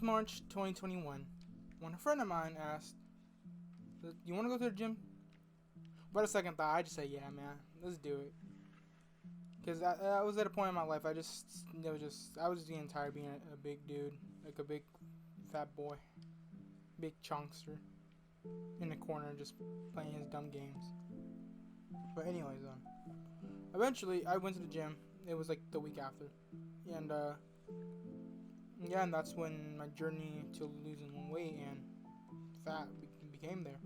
was March 2021 when a friend of mine asked, "You want to go to the gym?" But a second thought, I just said, "Yeah, man, let's do it." Because I was at a point in my life, I was getting tired of being a big dude, like a big fat boy, big chunkster, in the corner just playing his dumb games. But anyways, eventually I went to the gym. It was like the week after, and yeah, and that's when my journey to losing weight and fat became there.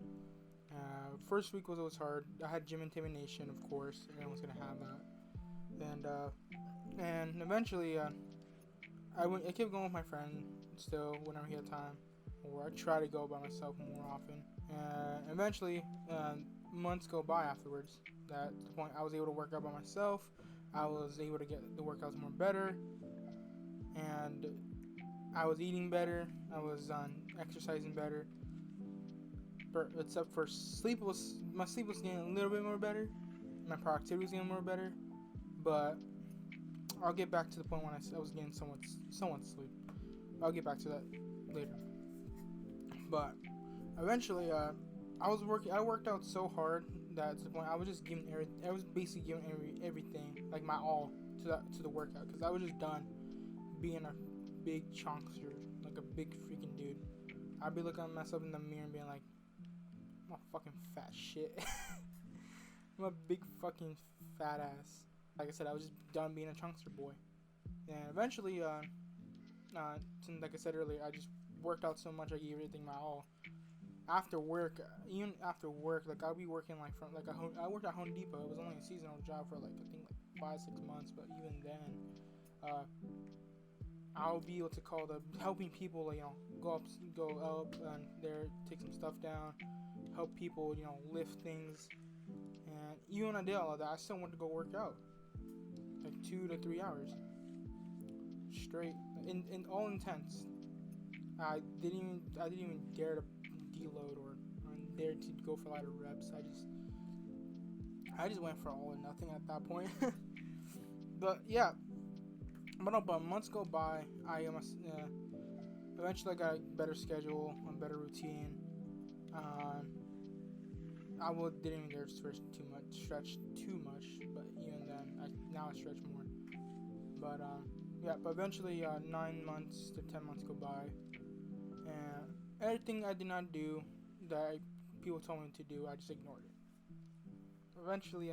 First week was always hard. I had gym intimidation, of course. Everyone's gonna have that, and eventually, I kept going with my friend still whenever he had time, or I try to go by myself more often. Eventually, months go by afterwards. At the point I was able to work out by myself. I was able to get the workouts more better, and I was eating better. I was exercising better. Except for my sleep was getting a little bit more better. My productivity was getting more better. But I'll get back to the point when I was getting somewhat sleep. I'll get back to that later. But eventually, I worked out so hard that to the point I was just I was basically giving everything, like my all, to the workout, because I was just done being a big chunkster, like a big freaking dude. I'd be looking at myself in the mirror and being like, I'm a fucking fat shit. I'm a big fucking fat ass. Like I said, I was just done being a chunkster boy. And eventually, like I said earlier, I just worked out so much, I gave everything my all. Even after work, like I'll be working like I worked at Home Depot. It was only a seasonal job for like I think like 5-6 months, but even then, I'll be able to call helping people, go up and there, take some stuff down, help people, lift things. And even when I did all of that, I still wanted to go work out, like 2 to 3 hours straight, in all intense. I didn't even dare to deload or dare to go for lighter reps. I just went for all or nothing at that point. But yeah, but months go by. Eventually I got a better schedule, a better routine. Didn't even dare stretch too much, but even then, now I stretch more. But but eventually, 9 months to 10 months go by, and everything I did not do that people told me to do, I just ignored it. Eventually,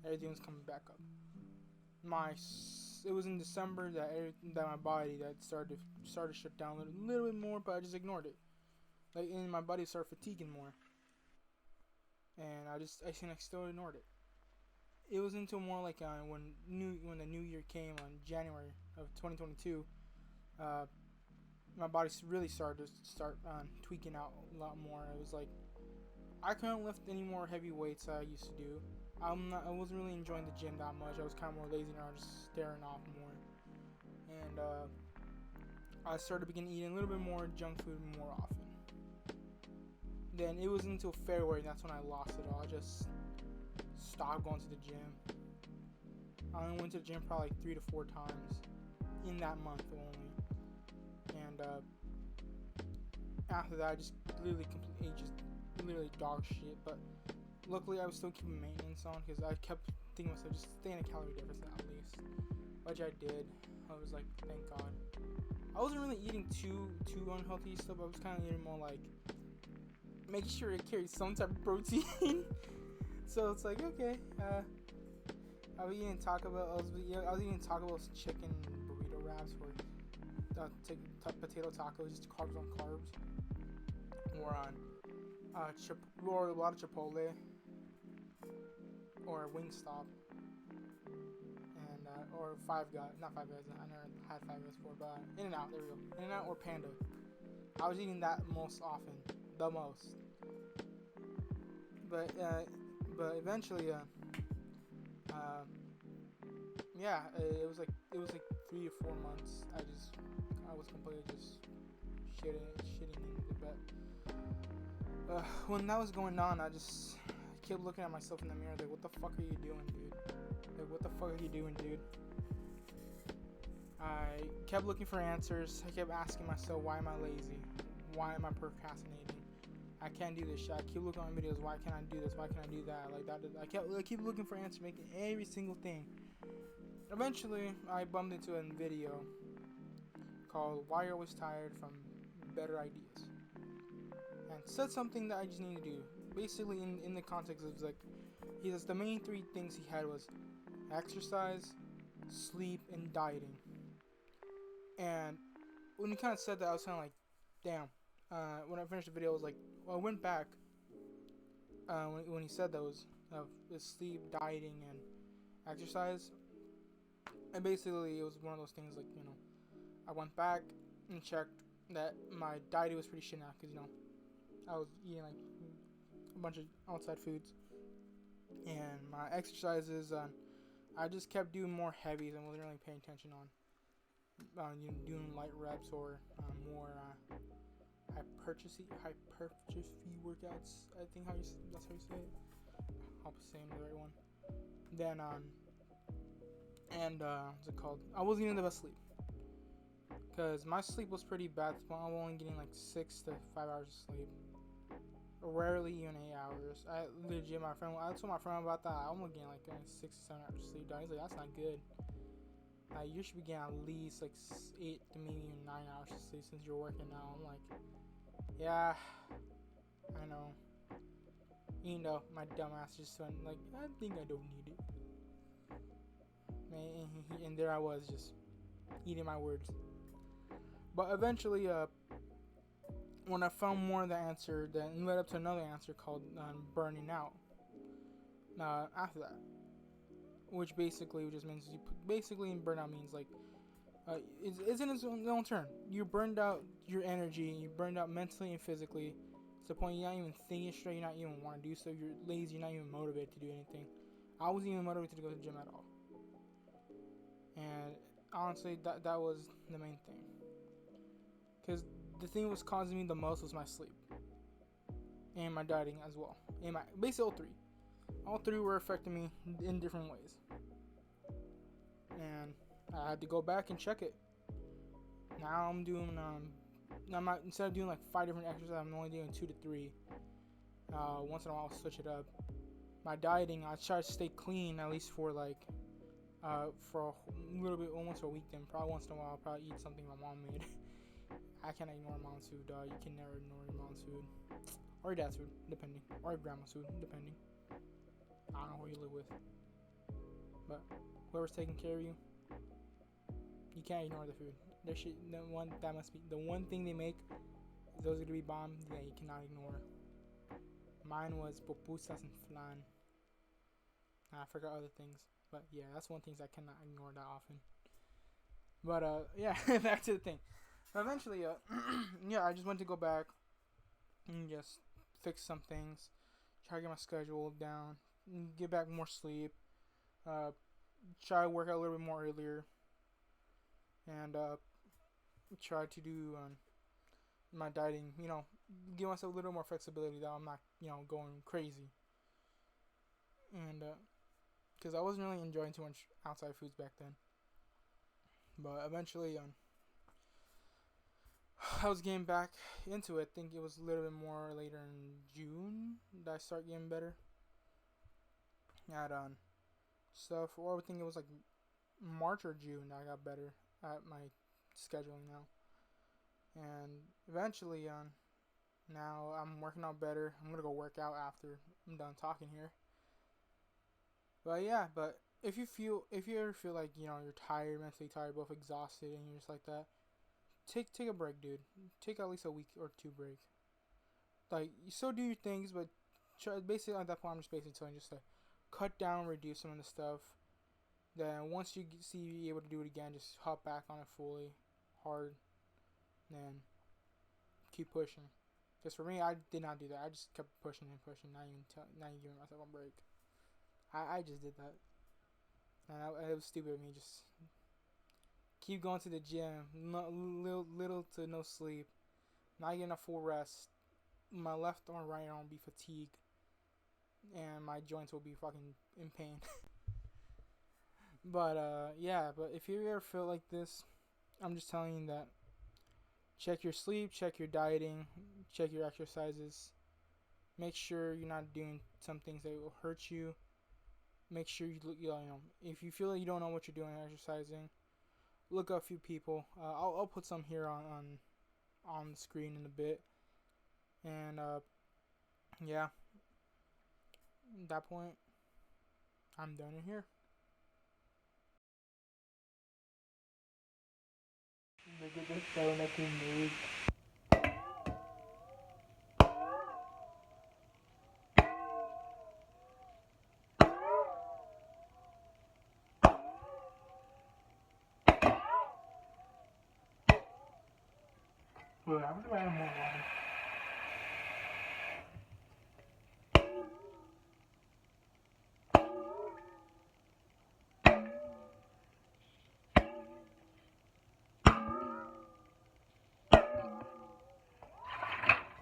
everything was coming back up. It was in December that my body started to shut down a little bit more, but I just ignored it. And my body started fatiguing more, and I still ignored it. It was until more like when the new year came on January of 2022, my body really started to tweaking out a lot more. It was like I couldn't lift any more heavy weights I used to do. I wasn't really enjoying the gym that much. I was kind of more lazy now, just staring off more. And I started beginning eating a little bit more junk food more often. Then it was until February, that's when I lost it all. I just stopped going to the gym. I only went to the gym probably 3 to 4 times in that month only. And after that, I just literally dog shit. But luckily, I was still keeping maintenance on because I kept thinking myself, just stay in a calorie deficit at least, which I did. I was like, thank God. I wasn't really eating too unhealthy stuff. I was kind of eating more like making sure it carries some type of protein. So it's like, okay, I was eating Taco Bell. I was eating Taco Bell's chicken burrito wraps, or potato tacos, just carbs on carbs, or on or a lot of Chipotle, or Wingstop, and or not Five Guys. I never had Five Guys before, but In-N-Out. There we go. In-N-Out or Panda. I was eating that most often, the most. But eventually, it was like 3 to 4 months. I was completely just shitting in the bed. When that was going on, I kept looking at myself in the mirror like, what the fuck are you doing, dude? Like, what the fuck are you doing, dude? I kept looking for answers. I kept asking myself, why am I lazy? Why am I procrastinating? I can't do this shit. I keep looking at my videos. Why can't I do this? Why can't I do that? Like that. I keep looking for answers, making every single thing. Eventually, I bumped into a video called "Why You're Always Tired from Better Ideas," and said something that I just need to do. Basically, in the context of like, he says the main three things he had was exercise, sleep, and dieting. And when he kind of said that, I was kind of like, damn. When I finished the video, I was like, well, I went back when he said those of sleep, dieting, and exercise. And basically, it was one of those things like, I went back and checked that my dieting was pretty shit now because, I was eating like a bunch of outside foods. And my exercises, I just kept doing more heavies and wasn't really paying attention on doing light reps or more hypertrophy workouts. I think that's how you say it. I hope I'm saying the right one. Then what's it called? I wasn't getting the best sleep because my sleep was pretty bad. I was only getting like 6 to 5 hours of sleep. Rarely even 8 hours. I told my friend about that. I'm only getting like 6 to 7 hours of sleep. He's like, that's not good. You should be getting at least like 8 to maybe even 9 hours of sleep since you're working now. I'm like, yeah, I know. My dumbass just went like, I think I don't need it. And there I was just eating my words. But eventually, when I found more of the answer, then led up to another answer called burning out. After that, which basically just means burnout means like it's in its own term. You burned out your energy, you burned out mentally and physically. To the point you're not even thinking straight, you're not even want to do so. You're lazy, you're not even motivated to do anything. I wasn't even motivated to go to the gym at all. And honestly, that was the main thing. Because the thing that was causing me the most was my sleep. And my dieting as well. And basically all three. All three were affecting me in different ways. And I had to go back and check it. Now I'm doing, instead of doing like 5 different exercises, I'm only doing 2 to 3. Once in a while I'll switch it up. My dieting, I try to stay clean at least for like, for a little bit, almost a week then. Probably once in a while I'll probably eat something my mom made. I can't ignore mom's food, dog. You can never ignore your mom's food. Or your dad's food, depending. Or your grandma's food, depending. I don't know who you live with. But whoever's taking care of you, you can't ignore the food. The one thing they make, those are gonna be bomb that you cannot ignore. Mine was pupusas and flan. I forgot other things. But yeah, that's one thing I cannot ignore that often. But yeah, back to the thing. Eventually, yeah, I just went to go back and just fix some things, try to get my schedule down, get back more sleep, try to work out a little bit more earlier, and try to do my dieting, give myself a little more flexibility that I'm not, going crazy. And because I wasn't really enjoying too much outside foods back then. But eventually, I was getting back into it. I think it was a little bit more later in June that I started getting better at stuff. Or I think it was like March or June that I got better at my scheduling now. And eventually, now I'm working out better. I'm gonna go work out after I'm done talking here. But yeah, if you ever feel like you're tired, mentally tired, both exhausted, and you're just like that, take a break, dude. Take at least a week or 2 break. Like, you still do your things, but basically at that point I'm just basically telling you just to cut down, reduce some of the stuff. Then once you see you're able to do it again, just hop back on it fully, hard, then keep pushing. Because for me, I did not do that. I just kept pushing and pushing, not even giving myself a break. I just did that. And it was stupid of me. Just keep going to the gym. Little to no sleep. Not getting a full rest. My left or right arm will be fatigued. And my joints will be fucking in pain. But, yeah. But if you ever feel like this, I'm just telling you that check your sleep, check your dieting, check your exercises. Make sure you're not doing some things that will hurt you. Make sure if you feel like you don't know what you're doing exercising, look up a few people. I'll put some here on the screen in a bit. And yeah, at that point, I'm done in here. Look at this donut he made. Look, I'm gonna add more water.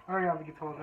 I already have to get told,